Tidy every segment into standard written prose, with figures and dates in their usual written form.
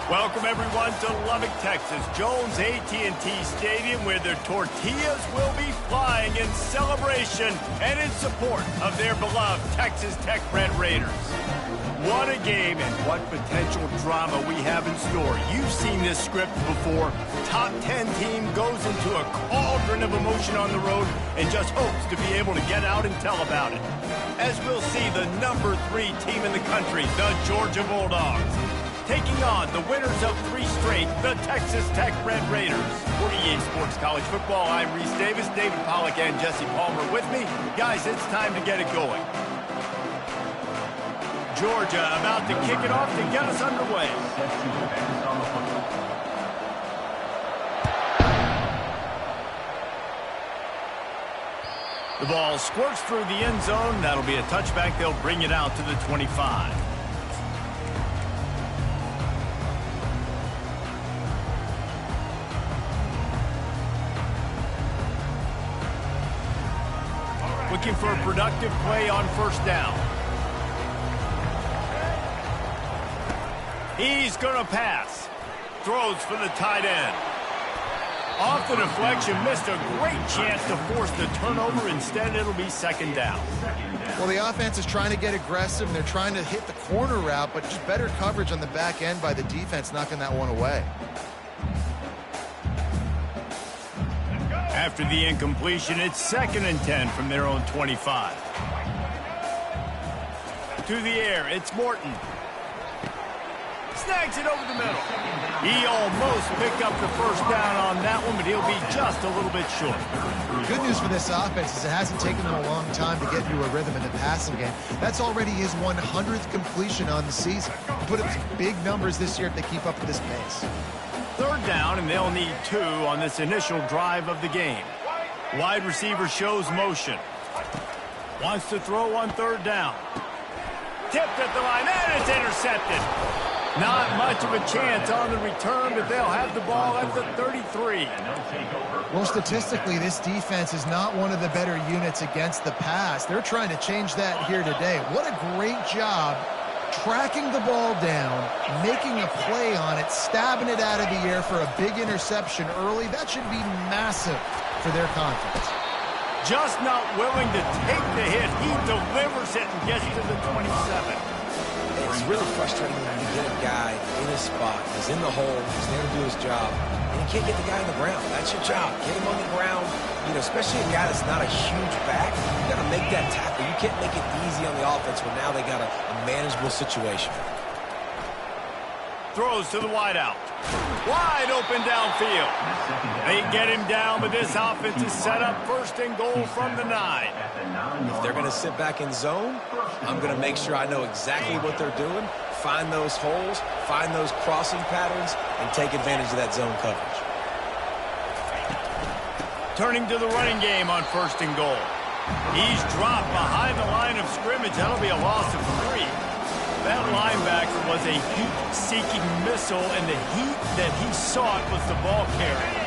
Welcome everyone to Lubbock, Texas, Jones AT&T Stadium, where their tortillas will be flying in celebration and in support of their beloved Texas Tech Red Raiders. What a game and what potential drama we have in store. You've seen this script before. Top 10 team goes into a cauldron of emotion on the road and just hopes to be able to get out and tell about it. As we'll see the number 3 team in the country, the Georgia Bulldogs, taking on the winners of 3 straight, the Texas Tech Red Raiders. For EA Sports College Football, I'm Reese Davis, David Pollack, and Jesse Palmer with me. Guys, it's time to get it going. Georgia about to kick it off to get us underway. The ball squirts through the end zone. That'll be a touchback. They'll bring it out to the 25. Looking for a productive play on first down. He's going to pass. Throws for the tight end. Off the deflection, missed a great chance to force the turnover. Instead, it'll be second down. Well, the offense is trying to get aggressive, and they're trying to hit the corner route, but just better coverage on the back end by the defense, knocking that one away. After the incompletion, it's 2nd and 10 from their own 25. To the air, it's Morton. Snags it over the middle. He almost picked up the first down on that one, but he'll be just a little bit short. Good news for this offense is it hasn't taken them a long time to get into a rhythm in the passing game. That's already his 100th completion on the season. Put up some big numbers this year if they keep up with this pace. 3rd down, and they'll need 2 on this initial drive of the game. Wide receiver shows motion. Wants to throw on 3rd down. Tipped at the line, and it's intercepted. Not much of a chance on the return, but they'll have the ball at the 33. Well, statistically, this defense is not one of the better units against the pass. They're trying to change that here today. What a great job tracking the ball down, making a play on it, stabbing it out of the air for a big interception early. That should be massive for their confidence. Just not willing to take the hit. He delivers it and gets to the 27. It's really frustrating when you get a guy in his spot. He's in the hole. He's there to do his job. And you can't get the guy on the ground. That's your job. Get him on the ground. You know, especially a guy that's not a huge back. You got to make that tackle. You can't make it easy on the offense when now they got a manageable situation. Throws to the wideout. Wide open downfield. They get him down, but this offense is set up 1st and goal from the 9. If they're going to sit back in zone, I'm going to make sure I know exactly what they're doing, find those holes, find those crossing patterns, and take advantage of that zone coverage. Turning to the running game on 1st and goal. He's dropped behind the line of scrimmage. That'll be a loss of 3. That linebacker was a heat-seeking missile, and the heat that he sought was the ball carrier.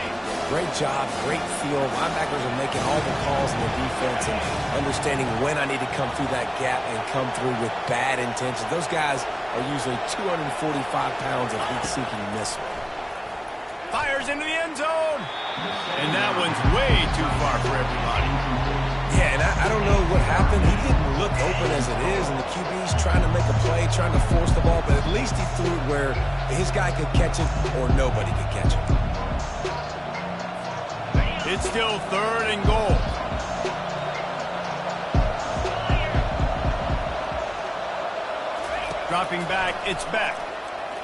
Great job, great feel. Linebackers are making all the calls in the defense and understanding when I need to come through that gap and come through with bad intentions. Those guys are usually 245 pounds of heat-seeking missile. Fires into the end zone. And that one's way too far for everybody. Yeah, and I don't know what happened. He didn't look open as it is, and the QB's trying to make a play, trying to force the ball, but at least he threw it where his guy could catch it or nobody could catch it. It's still 3rd and goal. Dropping back, it's Beck.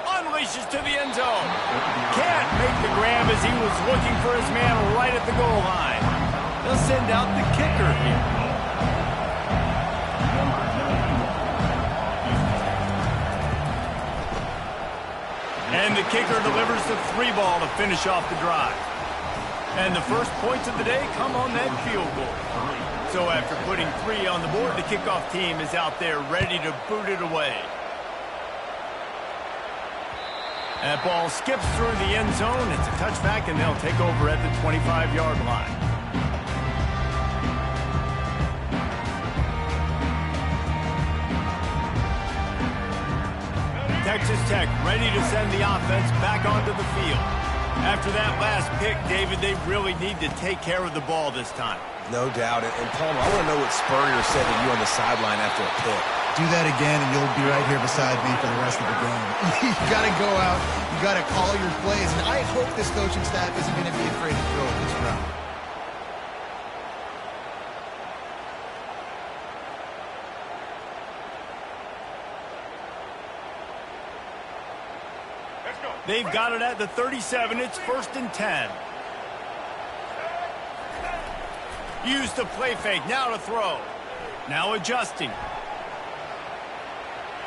Unleashes to the end zone. Can't make the grab as he was looking for his man right at the goal line. They'll send out the kicker here. And the kicker delivers the 3 ball to finish off the drive. And the first points of the day come on that field goal. So after putting 3 on the board, the kickoff team is out there ready to boot it away. That ball skips through the end zone. It's a touchback, and they'll take over at the 25-yard line. Texas Tech ready to send the offense back onto the field. After that last pick, David, they really need to take care of the ball this time. No doubt. And Palmer, I want to know what Spurrier said to you on the sideline after a pick. Do that again, and you'll be right here beside me for the rest of the game. You got to go out. You got to call your plays. And I hope this coaching staff isn't going to be afraid to throw it this route. They've got it at the 37. It's 1st and 10. Use the play fake. Now to throw. Now adjusting.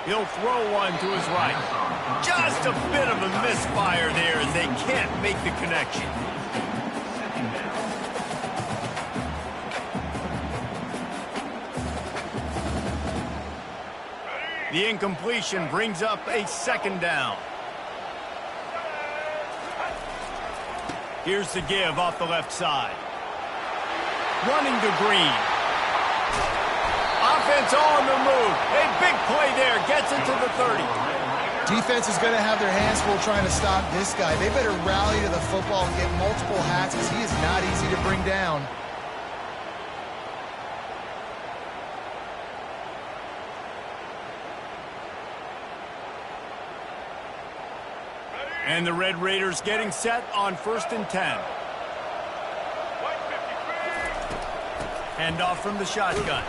He'll throw one to his right. Just a bit of a misfire there as they can't make the connection. The incompletion brings up a 2nd down. Here's the give off the left side. Running to Green. Offense on the move. A big play there. Gets it to the 30. Defense is going to have their hands full trying to stop this guy. They better rally to the football and get multiple hats because he is not easy to bring down. And the Red Raiders getting set on 1st and 10. Handoff from the shotgun.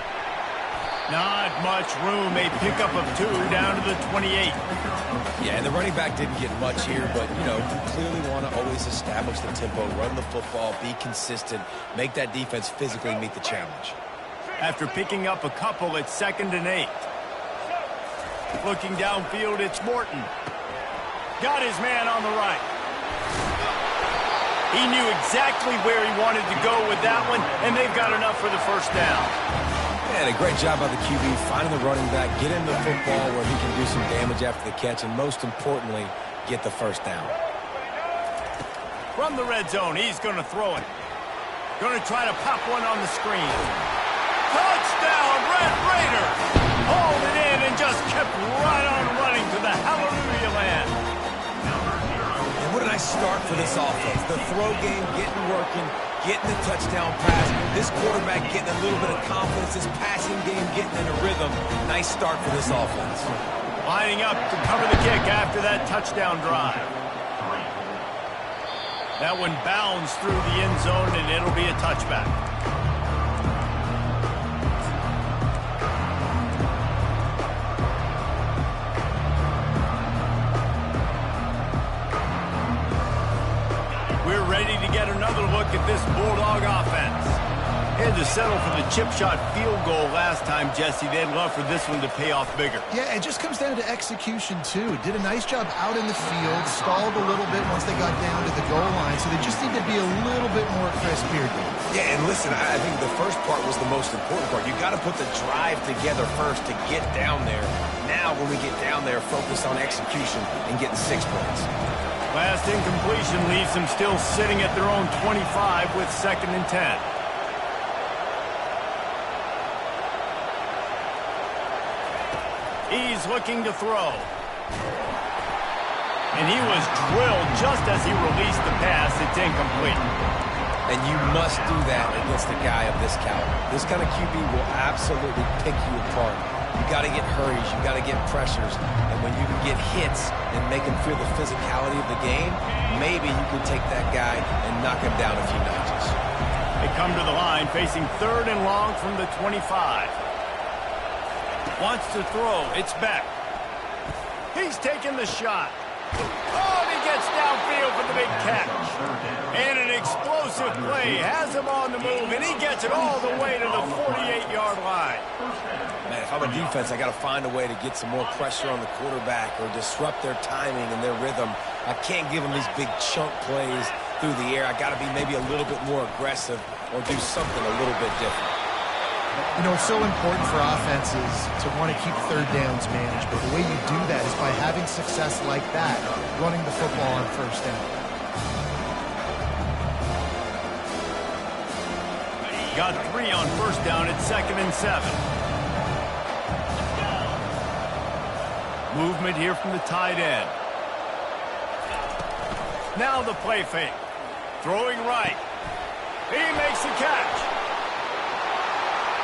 Not much room. A pickup of 2 down to the 28. Yeah, and the running back didn't get much here, but, you know, you clearly want to always establish the tempo, run the football, be consistent, make that defense physically meet the challenge. After picking up a couple, it's 2nd and 8. Looking downfield, it's Morton. Got his man on the right. He knew exactly where he wanted to go with that one, and they've got enough for the 1st down. And a great job by the QB, finding the running back, get him the football where he can do some damage after the catch, and most importantly, get the 1st down. From the red zone, he's going to throw it. Going to try to pop one on the screen. Touchdown, Red Raiders! Hauled it in and just kept right on running to the hallelujah land. And what a nice start for this offense. The throw game getting working, getting the touchdown pass. This quarterback getting a little bit of confidence. This passing game getting in a rhythm. Nice start for this offense. Lining up to cover the kick after that touchdown drive. That one bounds through the end zone, and it'll be a touchback. We're ready to get another look at this Bulldog offense. Had to settle for the chip shot field goal last time, Jesse. They'd love for this one to pay off bigger. Yeah, it just comes down to execution, too. Did a nice job out in the field, stalled a little bit once they got down to the goal line, so they just need to be a little bit more crisp here. Yeah, and listen, I think the first part was the most important part. You got to put the drive together first to get down there. Now, when we get down there, focus on execution and getting 6 points. Last incompletion leaves them still sitting at their own 25 with 2nd and 10. He's looking to throw. And he was drilled just as he released the pass. It's incomplete. And you must do that against a guy of this caliber. This kind of QB will absolutely pick you apart. You got to get hurries. You got to get pressures. And when you can get hits and make him feel the physicality of the game, maybe you can take that guy and knock him down a few notches. They come to the line facing 3rd and long from the 25. Wants to throw. It's Beck. He's taking the shot. Oh, and he gets downfield for the big catch. And an explosive play has him on the move, and he gets it all the way to the 48-yard line. Man, if I'm a defense, I got to find a way to get some more pressure on the quarterback or disrupt their timing and their rhythm. I can't give them these big chunk plays through the air. I got to be maybe a little bit more aggressive or do something a little bit different. You know, it's so important for offenses to want to keep 3rd downs managed, but the way you do that is by having success like that, running the football on 1st down. Got 3 on 1st down. It's 2nd and 7. Movement here from the tight end. Now the play fake. Throwing right. He makes the catch.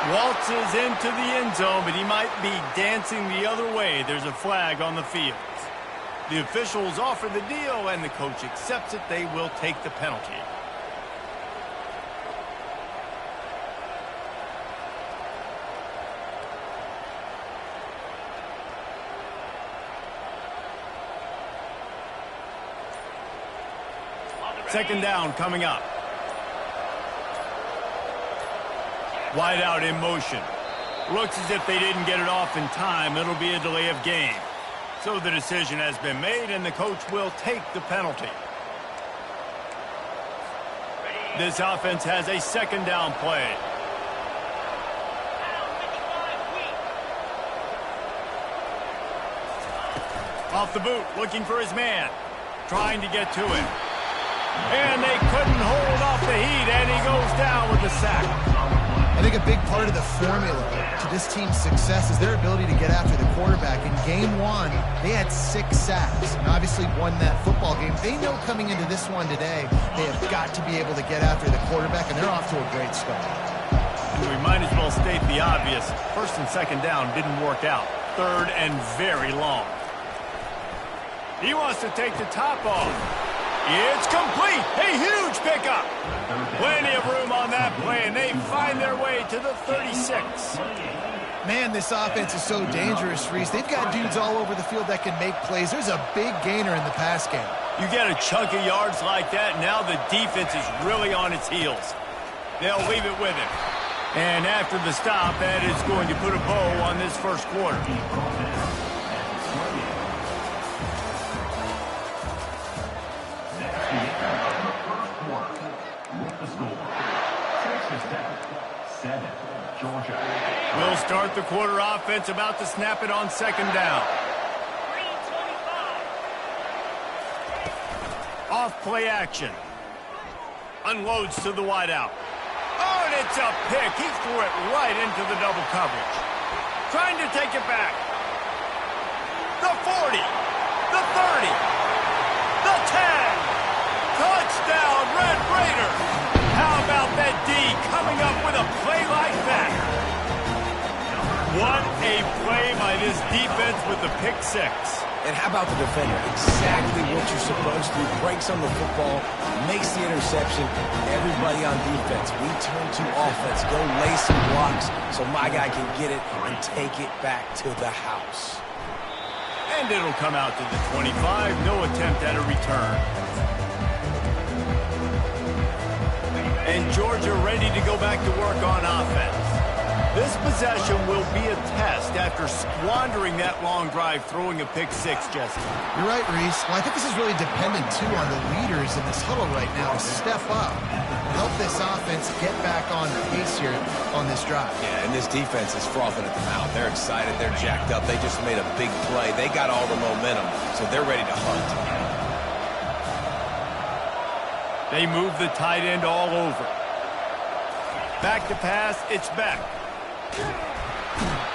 Waltzes into the end zone, but he might be dancing the other way. There's a flag on the field. The officials offer the deal, and the coach accepts it. They will take the penalty. Second down coming up. Wide out in motion. Looks as if they didn't get it off in time. It'll be a delay of game. So the decision has been made, and the coach will take the penalty. This offense has a second down play. Off the boot, looking for his man. Trying to get to him. And they couldn't hold off the heat, and he goes down with the sack. I think a big part of the formula to this team's success is their ability to get after the quarterback. In game one, they had 6 sacks and obviously won that football game. They know coming into this one today, they have got to be able to get after the quarterback, and they're off to a great start. We might as well state the obvious. First and second down didn't work out. Third and very long. He wants to take the top off. It's complete. A huge pickup. Plenty of room on that play, and they find their way to the 36. Man, this offense is so dangerous, Reese. They've got dudes all over the field that can make plays. There's a big gainer in the pass game. You get a chunk of yards like that, now the defense is really on its heels. They'll leave it with him. And after the stop, that is going to put a bow on this first quarter. We'll start the quarter offense, about to snap it on second down. Off play action. Unloads to the wideout. Oh, and it's a pick. He threw it right into the double coverage. Trying to take it back. The 40. The 30. The 10. Touchdown, Red Raiders. How about that D coming up with a play like that? What a play by this defense with the pick six. And how about the defender? Exactly what you're supposed to. Breaks on the football, makes the interception. Everybody on defense, we turn to offense. Go lay some blocks so my guy can get it and take it back to the house. And it'll come out to the 25. No attempt at a return. And Georgia ready to go back to work on offense. This possession will be a test after squandering that long drive, throwing a pick six, Jesse. You're right, Reese. Well, I think this is really dependent, too, on the leaders in this huddle right now to step up and help this offense get back on pace here on this drive. Yeah, and this defense is frothing at the mouth. They're excited. They're jacked up. They just made a big play. They got all the momentum, so they're ready to hunt. They move the tight end all over. Back to pass, it's Beck.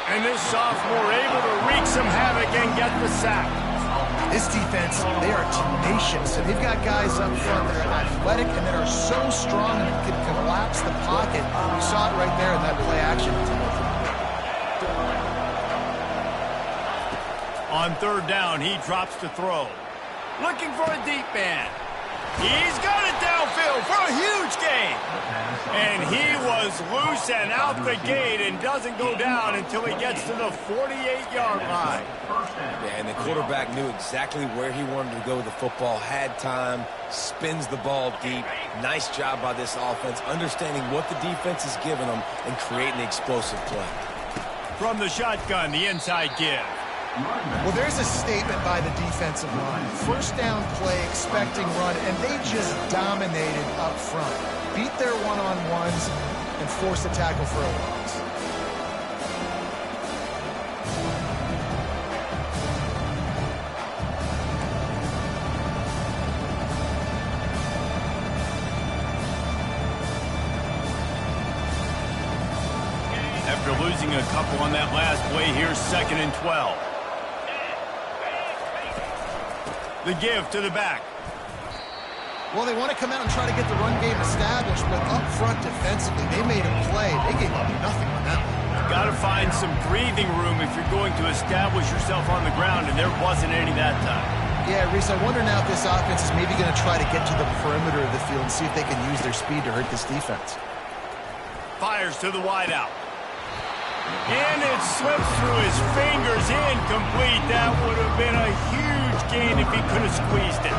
And this sophomore able to wreak some havoc and get the sack. This defense, they are tenacious, and they've got guys up front that are athletic and that are so strong and can collapse the pocket. We saw it right there in that play action. On third down, he drops to throw. Looking for a deep man. He's got it downfield for a huge gain. And he was loose and out the gate and doesn't go down until he gets to the 48-yard line. Yeah, and the quarterback knew exactly where he wanted to go with the football, had time, spins the ball deep. Nice job by this offense, understanding what the defense is giving them and creating the explosive play. From the shotgun, the inside give. Well, there's a statement by the defensive line. First down play, expecting run, and they just dominated up front. Beat their one-on-ones and forced a tackle for a loss. After losing a couple on that last play, here's 2nd and 12. The give to the back. Well, they want to come out and try to get the run game established, but up front defensively, they made a play. They gave up nothing on that one. Got to find some breathing room if you're going to establish yourself on the ground, and there wasn't any that time. Yeah, Reese, I wonder now if this offense is maybe going to try to get to the perimeter of the field and see if they can use their speed to hurt this defense. Fires to the wideout. And it slips through his fingers, incomplete. That would have been a huge gain if he could have squeezed it.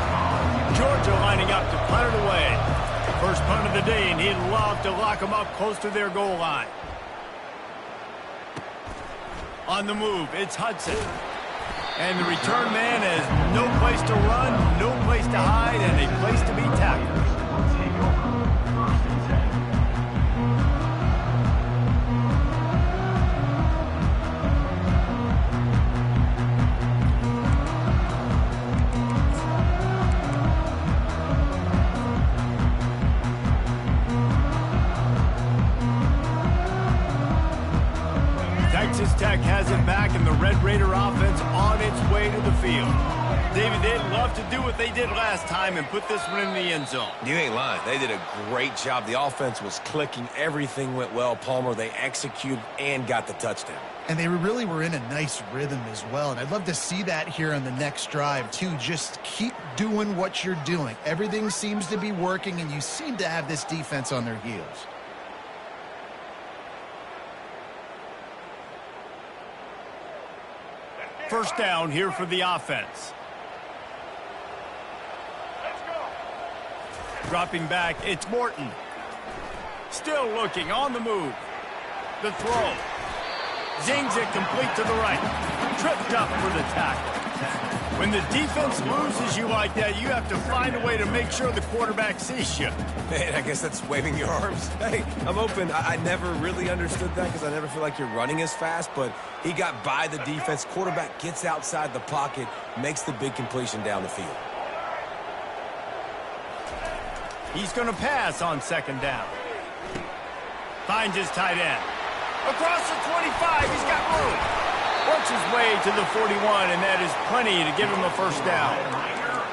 Georgia lining up to punt it away. First punt of the day, and he'd love to lock them up close to their goal line. On the move, it's Hudson. And the return man has no place to run, no place to hide, and a place to be tackled. Texas Tech has it back, and the Red Raider offense on its way to the field. David, they'd love to do what they did last time and put this one in the end zone. You ain't lying. They did a great job. The offense was clicking. Everything went well, Palmer. They executed and got the touchdown. And they really were in a nice rhythm as well. And I'd love to see that here on the next drive, too. Just keep doing what you're doing. Everything seems to be working, and you seem to have this defense on their heels. First down here for the offense. Dropping back, it's Morton. Still looking, on the move. The throw. Zings it complete to the right. Tripped up for the tackle. When the defense loses you like that, you have to find a way to make sure the quarterback sees you. Man, I guess that's waving your arms. Hey, I'm open. I never really understood that because I never feel like you're running as fast, but he got by the defense. Quarterback gets outside the pocket, makes the big completion down the field. He's going to pass on second down. Finds his tight end. Across the 25, he's got room. Works his way to the 41, and that is plenty to give him a first down.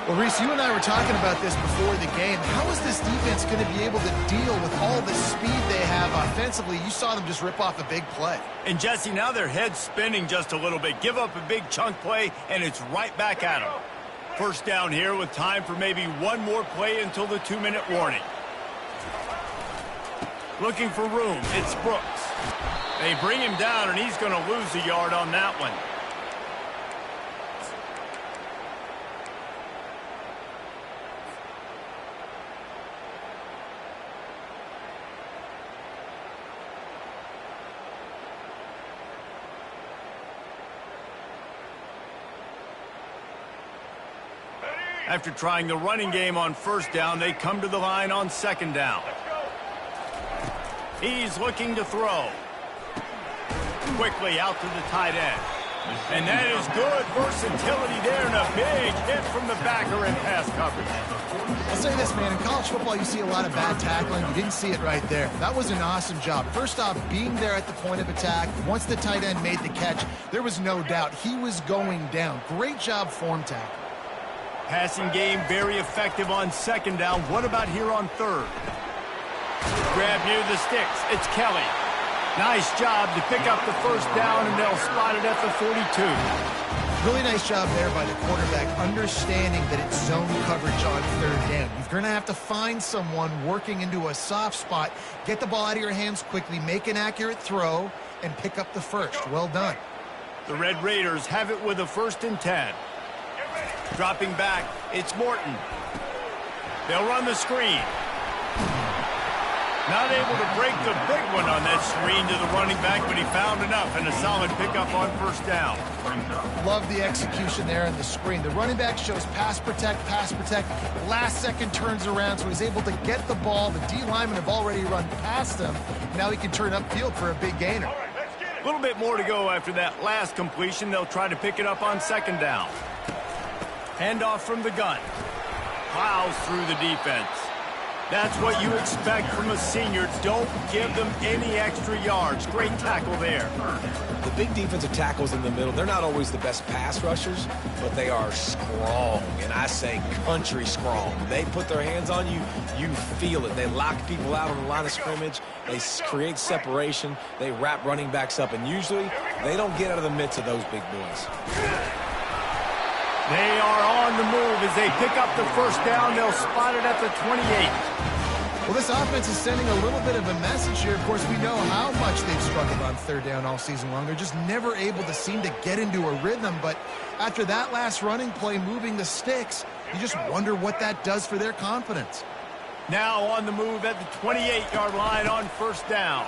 Well, Reese, you and I were talking about this before the game. How is this defense going to be able to deal with all the speed they have offensively? You saw them just rip off a big play. And, Jesse, now their head's spinning just a little bit. Give up a big chunk play, and it's right back at them. First down here with time for maybe one more play until the 2-minute warning. Looking for room, it's Brooks. They bring him down, and he's going to lose a yard on that one. After trying the running game on first down, they come to the line on second down. He's looking to throw. Quickly out to the tight end. And that is good versatility there, and a big hit from the backer in pass coverage. I'll say this, man. In college football, you see a lot of bad tackling. You didn't see it right there. That was an awesome job. First off, being there at the point of attack. Once the tight end made the catch, there was no doubt he was going down. Great job form tackle. Passing game very effective on second down. What about here on third? Grab near the sticks. It's Kelly. Nice job to pick up the first down, and they'll spot it at the 42. Really nice job there by the quarterback, understanding that it's zone coverage on third down. You're going to have to find someone working into a soft spot, get the ball out of your hands quickly, make an accurate throw, and pick up the first. Well done. The Red Raiders have it with a 1st and 10. Dropping back, it's Morton. They'll run the screen. Not able to break the big one on that screen to the running back, but he found enough and a solid pickup on first down. Love the execution there on the screen. The running back shows pass protect. Last second turns around, so he's able to get the ball. The D linemen have already run past him. Now he can turn upfield for a big gainer. A little bit more to go after that last completion. They'll try to pick it up on second down. Handoff from the gun. Plows through the defense. That's what you expect from a senior. Don't give them any extra yards. Great tackle there. The big defensive tackles in the middle, they're not always the best pass rushers, but they are strong, and I say country strong. They put their hands on you, you feel it. They lock people out on the line of scrimmage. They create separation. They wrap running backs up, and usually they don't get out of the midst of those big boys. They are on the move as they pick up the first down. They'll spot it at the 28. Well, this offense is sending a little bit of a message here. Of course, we know how much they've struggled on third down all season long. They're just never able to seem to get into a rhythm. But after that last running play, moving the sticks, you just wonder what that does for their confidence. Now on the move at the 28-yard line on first down.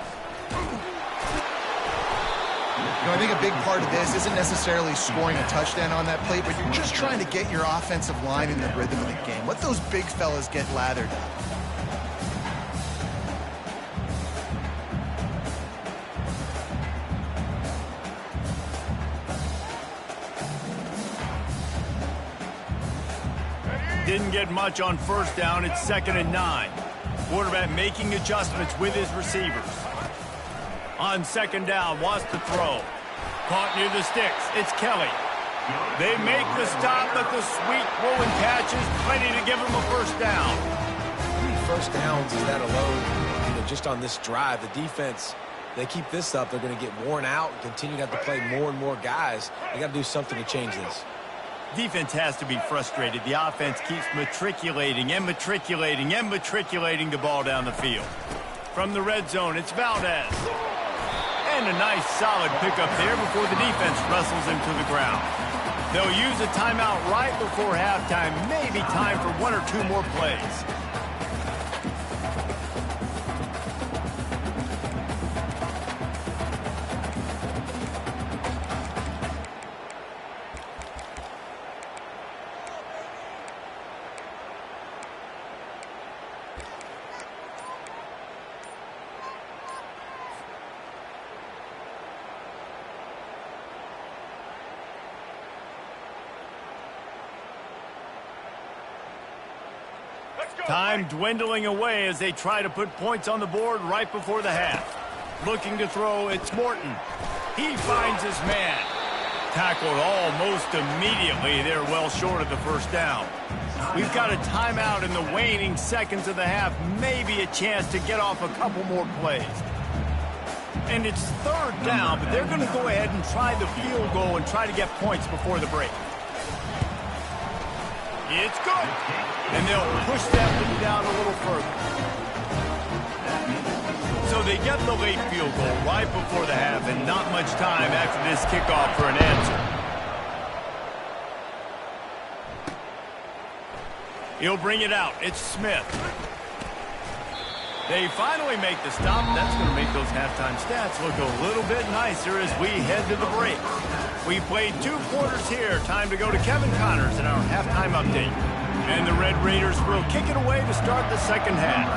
You know, I think a big part of this isn't necessarily scoring a touchdown on that play, but you're just trying to get your offensive line in the rhythm of the game. Let those big fellas get lathered up. Didn't get much on first down. It's 2nd and 9. Quarterback making adjustments with his receivers. On 2nd down, wants to throw. Caught near the sticks. It's Kelly. They make the stop, but the sweet rolling catch is plenty to give them a first down. How many first downs is that alone? You know, just on this drive, the defense, they keep this up, they're going to get worn out and continue to have to play more and more guys. They got to do something to change this. Defense has to be frustrated. The offense keeps matriculating and matriculating and matriculating the ball down the field. From the red zone, it's Valdez. And a nice solid pickup there before the defense wrestles him to the ground. They'll use a timeout right before halftime. Maybe time for 1 or 2 more plays. Time dwindling away as they try to put points on the board right before the half. Looking to throw, it's Morton. He finds his man. Tackled almost immediately. They're well short of the first down. We've got a timeout in the waning seconds of the half. Maybe a chance to get off a couple more plays. And it's 3rd down, but they're going to go ahead and try the field goal and try to get points before the break. It's good. And they'll push that lead down a little further. So they get the late field goal right before the half, and not much time after this kickoff for an answer. He'll bring it out. It's Smith. They finally make the stop. That's going to make those halftime stats look a little bit nicer as we head to the break. We played 2 quarters here. Time to go to Kevin Connors in our halftime update. And the Red Raiders will kick it away to start the second half.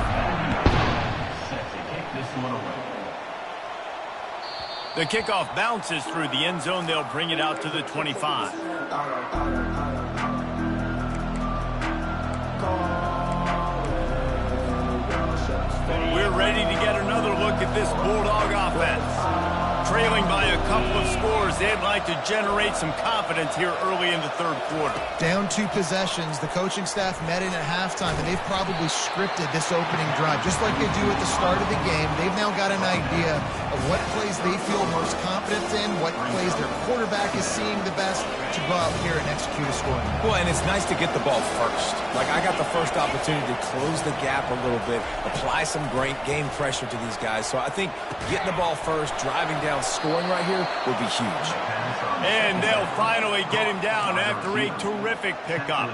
The kickoff bounces through the end zone. They'll bring it out to the 25. We're ready to get another look at this Bulldog offense. Trailing by a couple of scores, they'd like to generate some confidence here early in the 3rd quarter. Down 2 possessions, the coaching staff met in at halftime, and they've probably scripted this opening drive. Just like they do at the start of the game, they've now got an idea of what plays they feel most confident in, what plays their quarterback is seeing the best to go out here and execute a scoring. Well, and it's nice to get the ball first. Like, I got the first opportunity to close the gap a little bit, apply some great game pressure to these guys. So I think getting the ball first, driving down, scoring right here would be huge. And they'll finally get him down after a terrific pickup.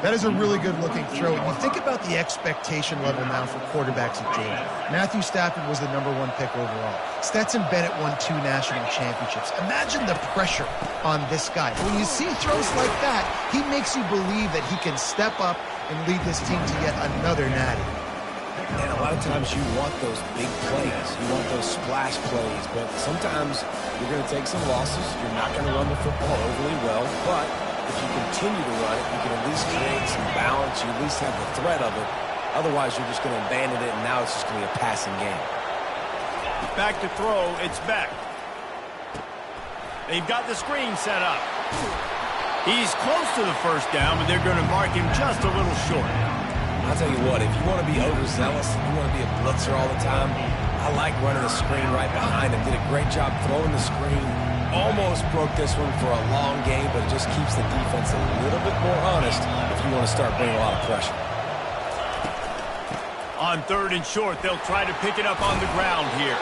That is a really good-looking throw. And you think about the expectation level now for quarterbacks at Georgia. Matthew Stafford was the #1 pick overall. Stetson Bennett won 2 national championships. Imagine the pressure on this guy. When you see throws like that, he makes you believe that he can step up and lead this team to yet another natty. And a lot of times you want those big plays. You want those splash plays. But sometimes you're going to take some losses. You're not going to run the football overly well. But if you continue to run it, you can at least create some balance. You at least have the threat of it. Otherwise, you're just going to abandon it, and now it's just going to be a passing game. Back to throw, it's Beck. They've got the screen set up. He's close to the first down, but they're going to mark him just a little short. I'll tell you what, if you want to be overzealous, if you want to be a blitzer all the time, I like running the screen right behind him. Did a great job throwing the screen. Almost broke this one for a long game, but it just keeps the defense a little bit more honest if you want to start bringing a lot of pressure. On 3rd and short, they'll try to pick it up on the ground here.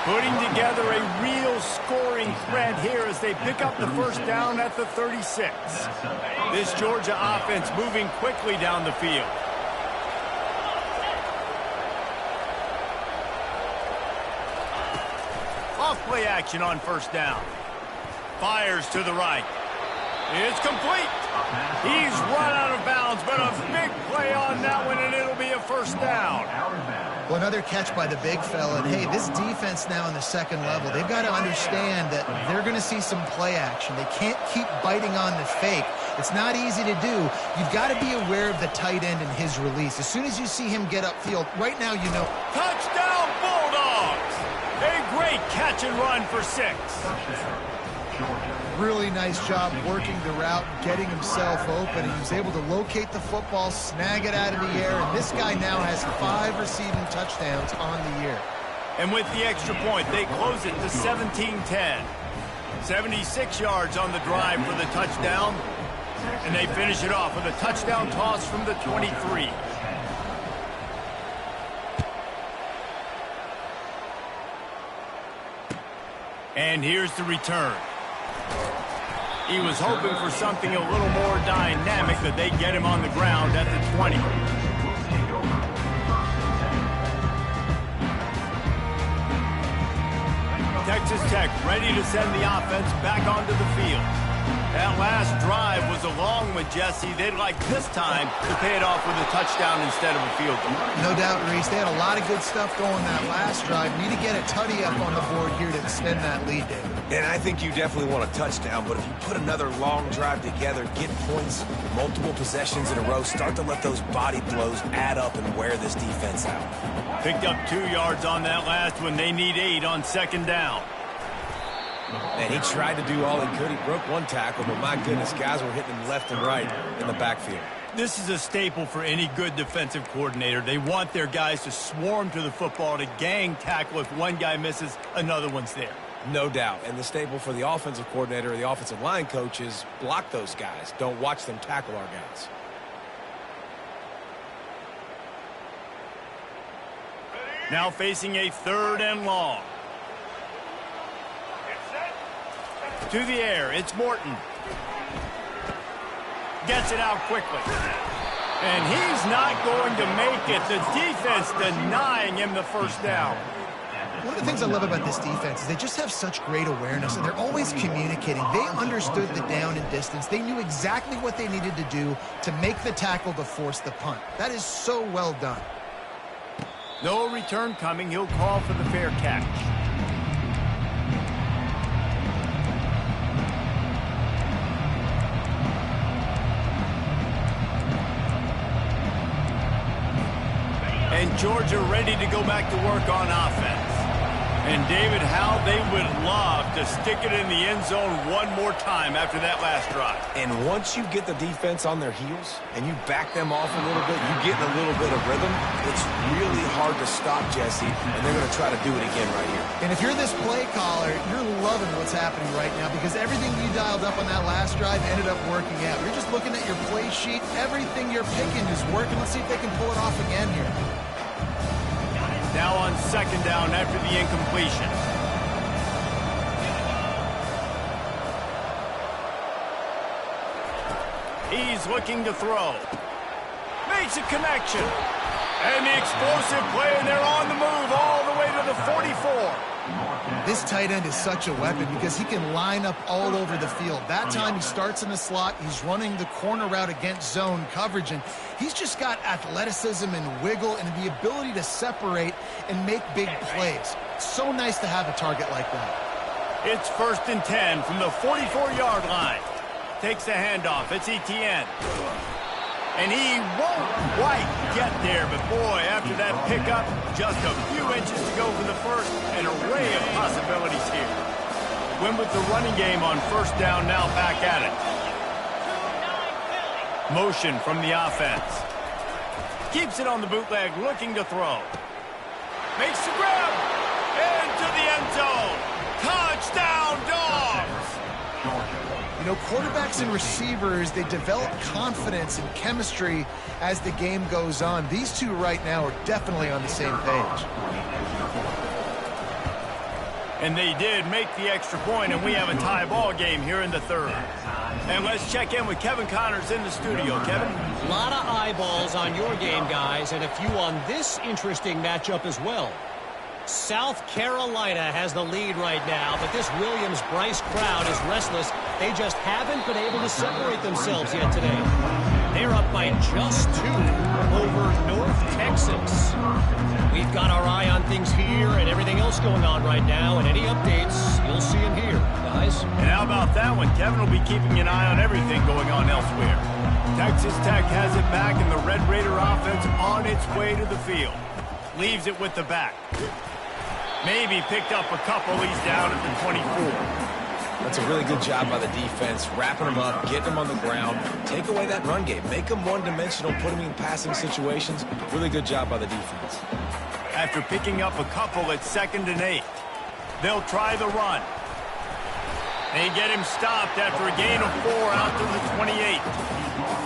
Putting together a real scoring threat here as they pick up the first down at the 36. This Georgia offense moving quickly down the field. Off-play action on first down. Fires to the right. It's complete. He's run out of bounds, but a big play on that one, and it'll be a first down. Well, another catch by the big fella. And, hey, this defense now in the second level, they've got to understand that they're going to see some play action. They can't keep biting on the fake. It's not easy to do. You've got to be aware of the tight end and his release. As soon as you see him get upfield, right now you know. Touchdown, Bulldogs! A great catch and run for 6. Really nice job working the route, getting himself open. He was able to locate the football, snag it out of the air, and this guy now has 5 receiving touchdowns on the year. And with the extra point, they close it to 17-10. 76 yards on the drive for the touchdown, and they finish it off with a touchdown toss from the 23. And here's the return. He was hoping for something a little more dynamic, but they get him on the ground at the 20. Texas Tech ready to send the offense back onto the field. That last drive was a long one, Jesse. They'd like this time to pay it off with a touchdown instead of a field goal. No doubt, Reese. They had a lot of good stuff going that last drive. Need to get a tutty up on the board here to extend that lead, David. And I think you definitely want a touchdown, but if you put another long drive together, get points, multiple possessions in a row, start to let those body blows add up and wear this defense out. Picked up 2 yards on that last one. They need 8 on second down. And he tried to do all he could. He broke one tackle, but my goodness, guys were hitting him left and right in the backfield. This is a staple for any good defensive coordinator. They want their guys to swarm to the football, to gang tackle. If one guy misses, another one's there. No doubt. And the staple for the offensive coordinator or the offensive line coach is block those guys. Don't watch them tackle our guys. Now facing a 3rd and long. To the air, it's Morton. Gets it out quickly. And he's not going to make it. The defense denying him the first down. One of the things I love about this defense is they just have such great awareness, and they're always communicating. They understood the down and distance. They knew exactly what they needed to do to make the tackle to force the punt. That is so well done. No return coming. He'll call for the fair catch. And Georgia ready to go back to work on offense. And David, how they would love to stick it in the end zone one more time after that last drive. And once you get the defense on their heels and you back them off a little bit, you get in a little bit of rhythm, it's really hard to stop, Jesse, and they're going to try to do it again right here. And if you're this play caller, you're loving what's happening right now because everything you dialed up on that last drive ended up working out. You're just looking at your play sheet. Everything you're picking is working. Let's see if they can pull it off again here. Now on second down after the incompletion. He's looking to throw. Makes a connection. And the explosive play, and they're on the move all the way to the 44. This tight end is such a weapon because he can line up all over the field. That time he starts in the slot. He's running the corner route against zone coverage, and he's just got athleticism and wiggle and the ability to separate and make big plays. It's so nice to have a target like that. It's 1st and 10 from the 44-yard line. Takes the handoff. It's Etienne. And he won't quite get there, but boy, after that pickup, just a few inches to go for the first. An array of possibilities here. Win with the running game on first down, now back at it. Motion from the offense. Keeps it on the bootleg, looking to throw. Makes the grab. Into the end zone. Touchdown, Dogs! You know, quarterbacks and receivers, they develop confidence and chemistry as the game goes on. These two right now are definitely on the same page. And they did make the extra point, and we have a tie ball game here in the third. And let's check in with Kevin Connors in the studio. Kevin? A lot of eyeballs on your game, guys, and a few on this interesting matchup as well. South Carolina has the lead right now, but this Williams-Bryce crowd is restless. They just haven't been able to separate themselves yet today. They're up by just 2 over North Texas. We've got our eye on things here and everything else going on right now, and any updates, you'll see them here, guys. And how about that one? Kevin will be keeping an eye on everything going on elsewhere. Texas Tech has it back, and the Red Raider offense on its way to the field. Leaves it with the back. Maybe picked up a couple. He's down at the 24. That's a really good job by the defense, wrapping them up, getting them on the ground. Take away that run game. Make them one-dimensional, put them in passing situations. Really good job by the defense. After picking up a couple at 2nd and 8, they'll try the run. They get him stopped after a gain of 4 out to the 28.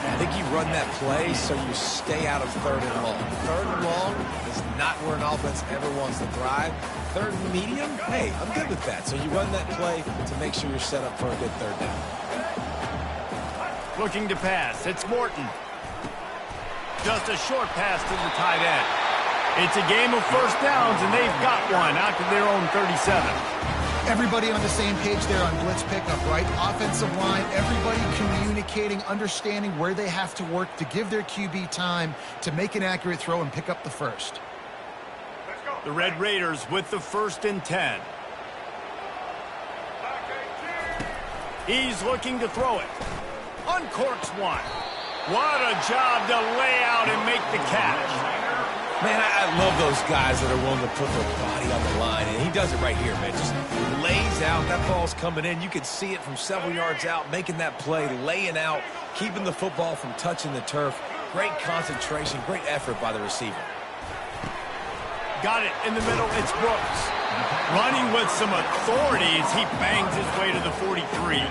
I think you run that play so you stay out of 3rd and long. 3rd and long is not where an offense ever wants to thrive. 3rd and medium, hey, I'm good with that. So you run that play to make sure you're set up for a good 3rd down. Looking to pass. It's Morton. Just a short pass to the tight end. It's a game of first downs, and they've got one out to their own 37. Everybody on the same page there on blitz pickup, right? Offensive line, everybody communicating, understanding where they have to work to give their QB time to make an accurate throw and pick up the first. The Red Raiders with the 1st and 10. He's looking to throw it. Uncorks one. What a job to lay out and make the catch. Man, I love those guys that are willing to put their body on the line, and he does it right here, man. Just lays out. That ball's coming in. You can see it from several yards out, making that play, laying out, keeping the football from touching the turf. Great concentration, great effort by the receiver. Got it in the middle. It's Brooks. Running with some authority as he bangs his way to the 43.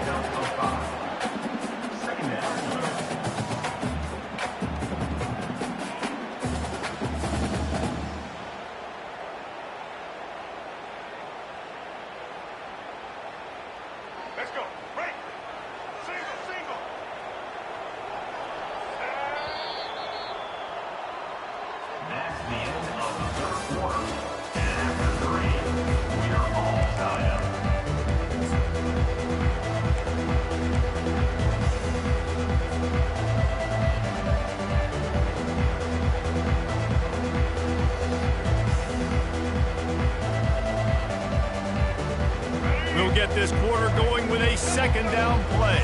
Get this quarter going with a 2nd down play.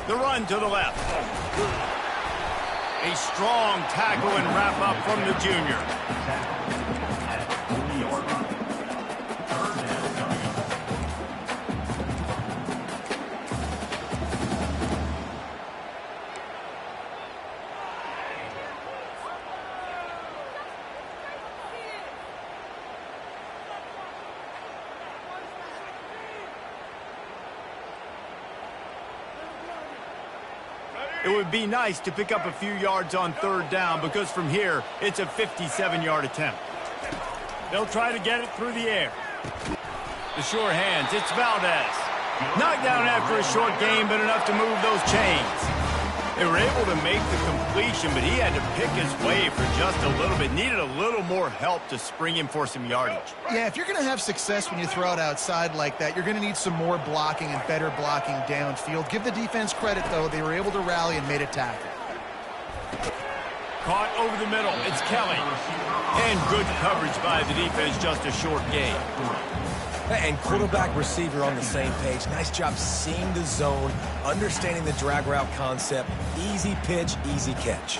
The run to the left. A strong tackle and wrap up from the junior. It would be nice to pick up a few yards on 3rd down because from here, it's a 57-yard attempt. They'll try to get it through the air. The sure hands, it's Valdez. Knocked down after a short game, but enough to move those chains. They were able to make the completion, but he had to pick his way for just a little bit. Needed a little more help to spring him for some yardage. Yeah, if you're going to have success when you throw it outside like that, you're going to need some more blocking and better blocking downfield. Give the defense credit, though. They were able to rally and made a tackle. Caught over the middle. It's Kelly. And good coverage by the defense, just a short gain. And quarterback receiver on the same page. Nice job seeing the zone, understanding the drag route concept. Easy pitch, easy catch.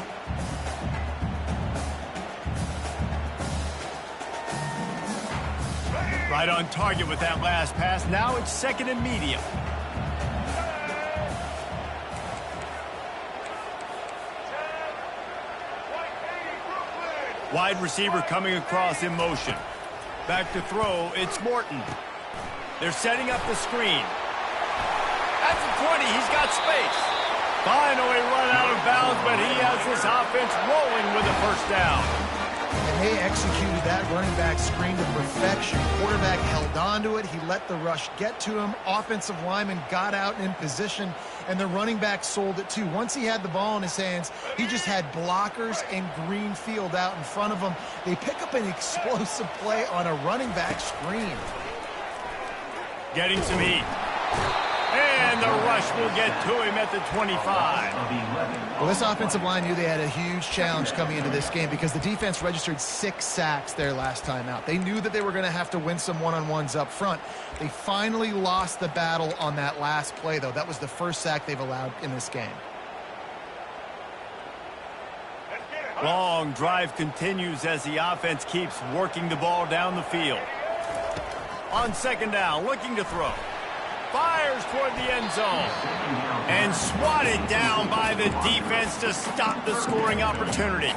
Right on target with that last pass. Now it's second and medium. Wide receiver coming across in motion. Back to throw, it's Morton. They're setting up the screen. At the 20, he's got space. Finally run out of bounds, but he has this offense rolling with a first down. And they executed that running back screen to perfection. Quarterback held on to it. He let the rush get to him. Offensive lineman got out in position, and the running back sold it too. Once he had the ball in his hands, he just had blockers and green field out in front of him. They pick up an explosive play on a running back screen. Getting some heat. And the rush will get to him at the 25. Well, this offensive line knew they had a huge challenge coming into this game because the defense registered 6 sacks their last time out. They knew that they were going to have to win some one-on-ones up front. They finally lost the battle on that last play, though. That was the first sack they've allowed in this game. Long drive continues as the offense keeps working the ball down the field. On second down, looking to throw. Fires toward the end zone. And swatted down by the defense to stop the scoring opportunity.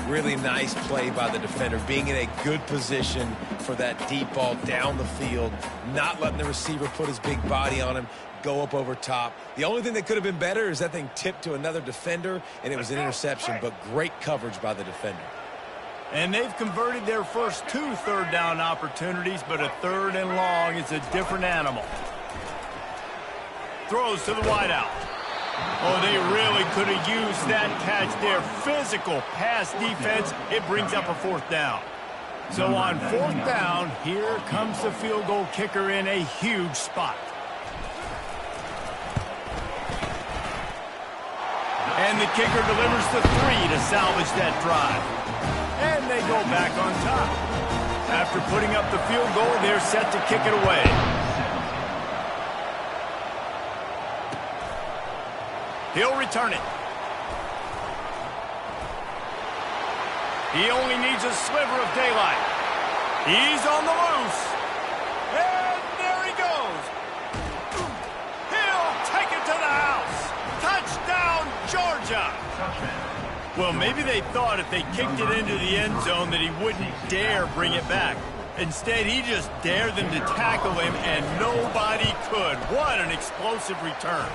Really nice play by the defender, being in a good position for that deep ball down the field, not letting the receiver put his big body on him, go up over top. The only thing that could have been better is that thing tipped to another defender, and it was an interception, but great coverage by the defender. And they've converted their first 2 third down opportunities, but a third and long is a different animal. Throws to the wideout. Oh, they really could have used that catch there. Physical pass defense. It brings up a 4th down. So on 4th down, here comes the field goal kicker in a huge spot. And the kicker delivers the 3 to salvage that drive. And they go back on top. After putting up the field goal, they're set to kick it away. He'll return it. He only needs a sliver of daylight. He's on the loose. And there he goes. He'll take it to the house. Touchdown, Georgia. Well, maybe they thought if they kicked it into the end zone that he wouldn't dare bring it back. Instead, he just dared them to tackle him, and nobody could. What an explosive return.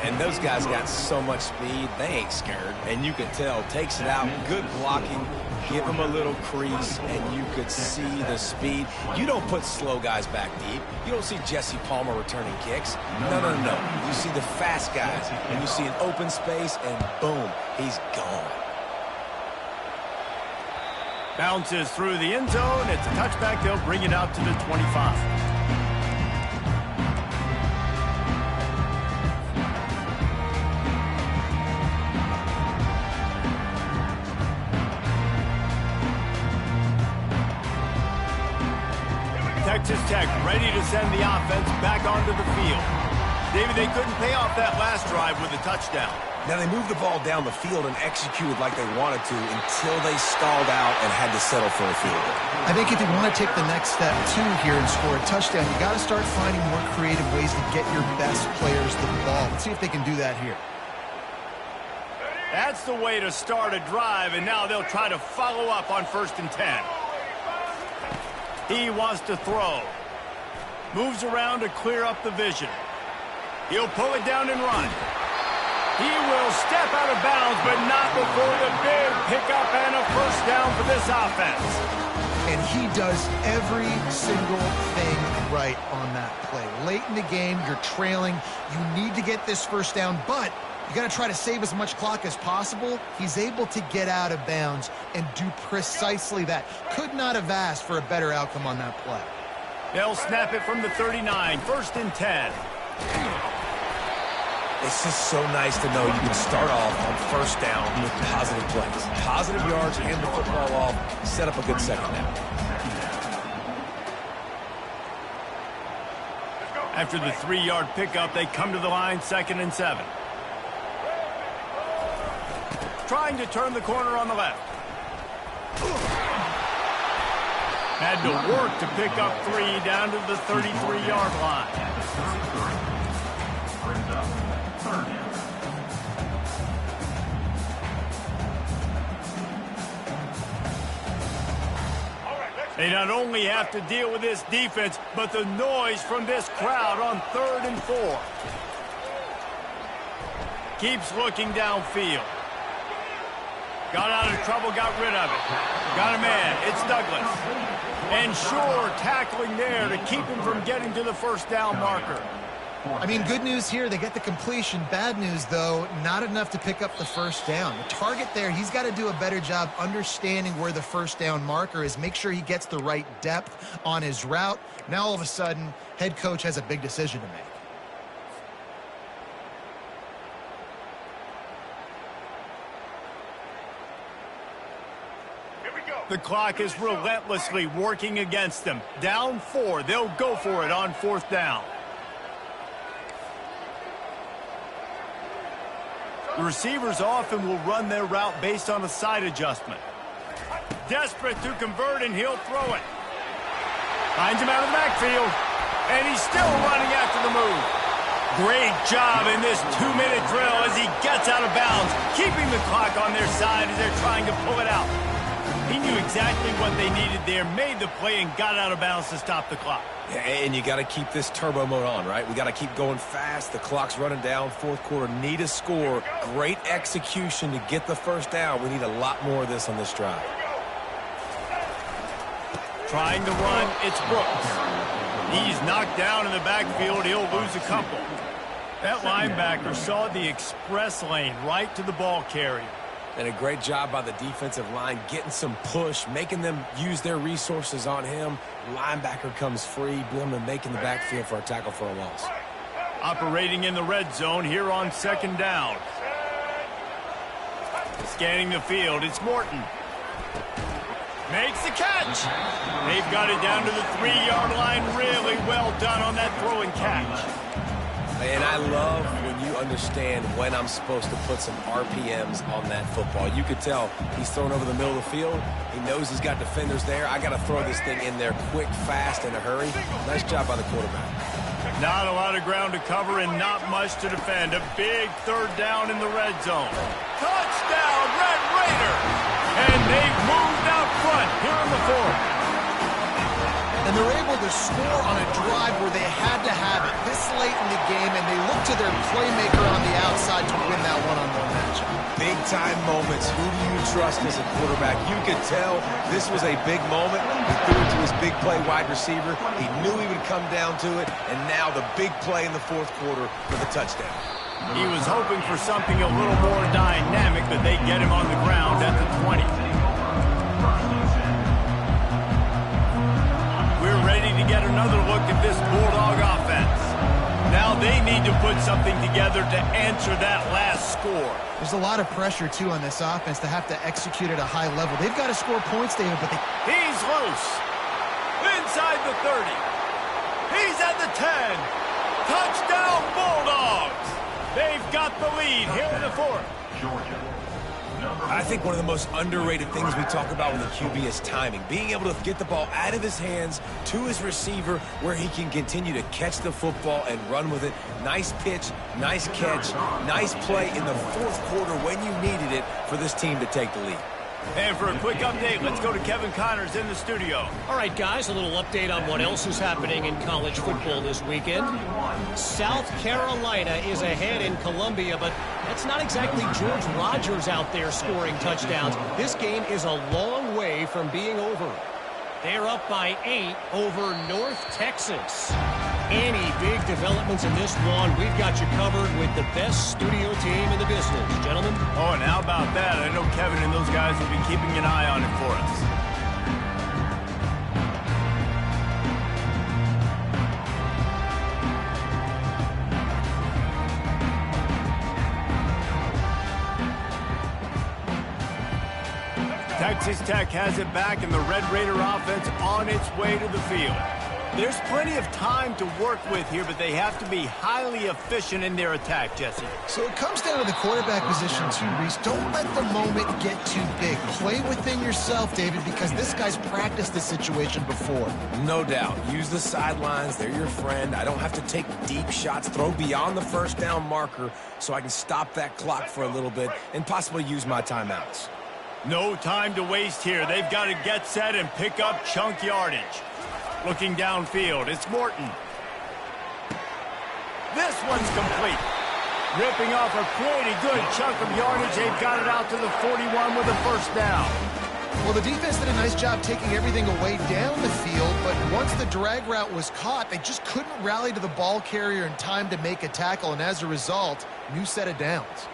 And those guys got so much speed, they ain't scared. And you could tell, takes it out, good blocking, give him a little crease, and you could see the speed. You don't put slow guys back deep. You don't see Jesse Palmer returning kicks. No. You see the fast guys, and you see an open space, and boom, he's gone. Bounces through the end zone. It's a touchback. They'll bring it out to the 25. Texas Tech ready to send the offense back onto the field. David, they couldn't pay off that last drive with a touchdown. Now, they moved the ball down the field and executed like they wanted to until they stalled out and had to settle for a field goal. I think if you want to take the next step, too, here and score a touchdown, you got to start finding more creative ways to get your best players the ball. Let's see if they can do that here. That's the way to start a drive, and now they'll try to follow up on 1st and 10. He wants to throw. Moves around to clear up the vision. He'll pull it down and run. He will step out of bounds, but not before the big pickup and a first down for this offense. And he does every single thing right on that play. Late in the game, you're trailing. You need to get this first down, but you got to try to save as much clock as possible. He's able to get out of bounds and do precisely that. Could not have asked for a better outcome on that play. They'll snap it from the 39, 1st and 10. It's just so nice to know you can start off on 1st down with positive plays. Positive yards, hand the football off, set up a good 2nd down. After the 3-yard pickup, they come to the line, 2nd and 7. Trying to turn the corner on the left. Had to work to pick up 3 down to the 33-yard line. They not only have to deal with this defense, but the noise from this crowd on 3rd and 4. Keeps looking downfield. Got out of trouble, got rid of it. Got a man, it's Douglas. And sure, tackling there to keep him from getting to the first down marker. I mean, good news here, they get the completion. Bad news, though, not enough to pick up the first down. The target there, he's got to do a better job understanding where the first down marker is, make sure he gets the right depth on his route. Now, all of a sudden, head coach has a big decision to make. The clock is relentlessly working against them. Down 4, they'll go for it on 4th down. The receivers often will run their route based on a side adjustment. Desperate to convert, and he'll throw it. Finds him out of the backfield, and he's still running after the move. Great job in this 2-minute drill as he gets out of bounds, keeping the clock on their side as they're trying to pull it out. He knew exactly what they needed there, made the play, and got out of bounds to stop the clock. Yeah, and you got to keep this turbo mode on, right? We got to keep going fast. The clock's running down. 4th quarter, need a score. Great execution to get the first down. We need a lot more of this on this drive. Trying to run, it's Brooks. He's knocked down in the backfield. He'll lose a couple. That linebacker saw the express lane right to the ball carrier. And a great job by the defensive line, getting some push, making them use their resources on him. Linebacker comes free, boom, and making the backfield for a tackle for a loss. Operating in the red zone here on 2nd down. Scanning the field, it's Morton. Makes the catch. They've got it down to the 3-yard line. Really well done on that throw and catch. And I love when you understand when I'm supposed to put some RPMs on that football. You could tell he's thrown over the middle of the field. He knows he's got defenders there. I got to throw this thing in there quick, fast, in a hurry. Nice job by the quarterback. Not a lot of ground to cover and not much to defend. A big 3rd down in the red zone. Touchdown, Red Raiders! And they've moved out front here in the 4th. And they're able to score on a drive where they had to have it this late in the game, and they look to their playmaker on the outside to win that one-on-one matchup. Big-time moments. Who do you trust as a quarterback? You could tell this was a big moment. He threw it to his big play wide receiver. He knew he would come down to it, and now the big play in the 4th quarter for the touchdown. He was hoping for something a little more dynamic, but they get him on the ground at the 20. We're ready to get another look at this Bulldog offense. Now they need to put something together to answer that last score. There's a lot of pressure, too, on this offense to have to execute at a high level. They've got to score points, David, but they... He's loose. Inside the 30. He's at the 10. Touchdown, Bulldogs. They've got the lead here in the 4th. I think one of the most underrated things we talk about with a QB is timing. Being able to get the ball out of his hands to his receiver where he can continue to catch the football and run with it. Nice pitch, nice catch, nice play in the 4th quarter when you needed it for this team to take the lead. And for a quick update, let's go to Kevin Connors in the studio. All right, guys, a little update on what else is happening in college football this weekend. South Carolina is ahead in Columbia, but that's not exactly George Rogers out there scoring touchdowns. This game is a long way from being over. They're up by 8 over North Texas. Any big developments in this one, we've got you covered with the best studio team in the business. Gentlemen? Oh, and how about that? I know Kevin and those guys will be keeping an eye on it for us. Texas Tech has it back, and the Red Raider offense on its way to the field. There's plenty of time to work with here, but they have to be highly efficient in their attack, Jesse. So it comes down to the quarterback position too, Reese. Don't let the moment get too big. Play within yourself, David, because this guy's practiced this situation before. No doubt. Use the sidelines. They're your friend. I don't have to take deep shots. Throw beyond the first down marker so I can stop that clock for a little bit and possibly use my timeouts. No time to waste here. They've got to get set and pick up chunk yardage. Looking downfield, it's Morton. This one's complete. Ripping off a pretty good chunk of yardage. They've got it out to the 41 with a first down. Well, the defense did a nice job taking everything away down the field, but once the drag route was caught, they just couldn't rally to the ball carrier in time to make a tackle, and as a result, new set of downs.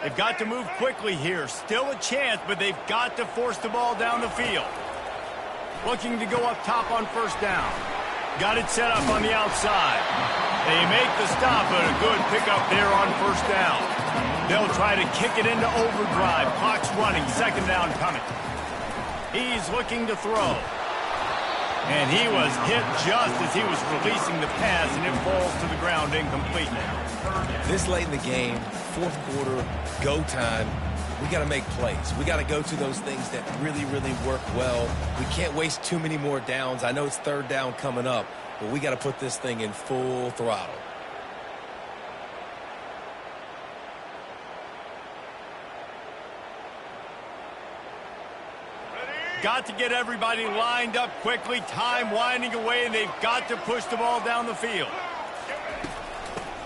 They've got to move quickly here. Still a chance, but they've got to force the ball down the field. Looking to go up top on first down. Got it set up on the outside. They make the stop, but a good pickup there on first down. They'll try to kick it into overdrive. Clock's running. Second down coming. He's looking to throw. And he was hit just as he was releasing the pass, and it falls to the ground incomplete. This late in the game, fourth quarter, go time, we got to make plays. We got to go to those things that really, really work well. We can't waste too many more downs. I know it's third down coming up, but we got to put this thing in full throttle. Got to get everybody lined up quickly. Time winding away, and they've got to push the ball down the field.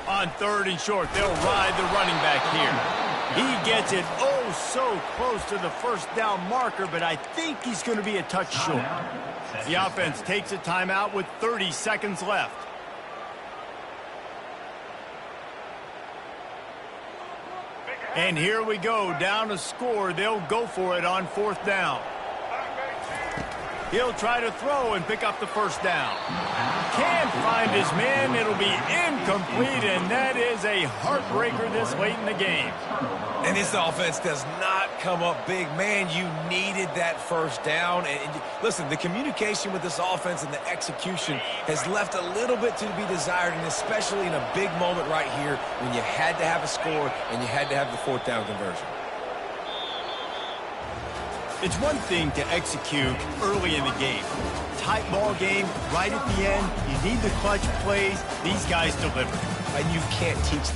On third and short, they'll ride the running back here. He gets it oh so close to the first down marker, but I think he's going to be a touch short. The offense takes a timeout with 30 seconds left. And here we go, down a score. They'll go for it on fourth down. He'll try to throw and pick up the first down. Can't find his man. It'll be incomplete, and that is a heartbreaker this late in the game. And this offense does not come up big. Man, you needed that first down. And listen, the communication with this offense and the execution has left a little bit to be desired, and especially in a big moment right here when you had to have a score and you had to have the fourth down conversion. It's one thing to execute early in the game. Tight ball game, right at the end. You need the clutch plays. These guys deliver. And you can't teach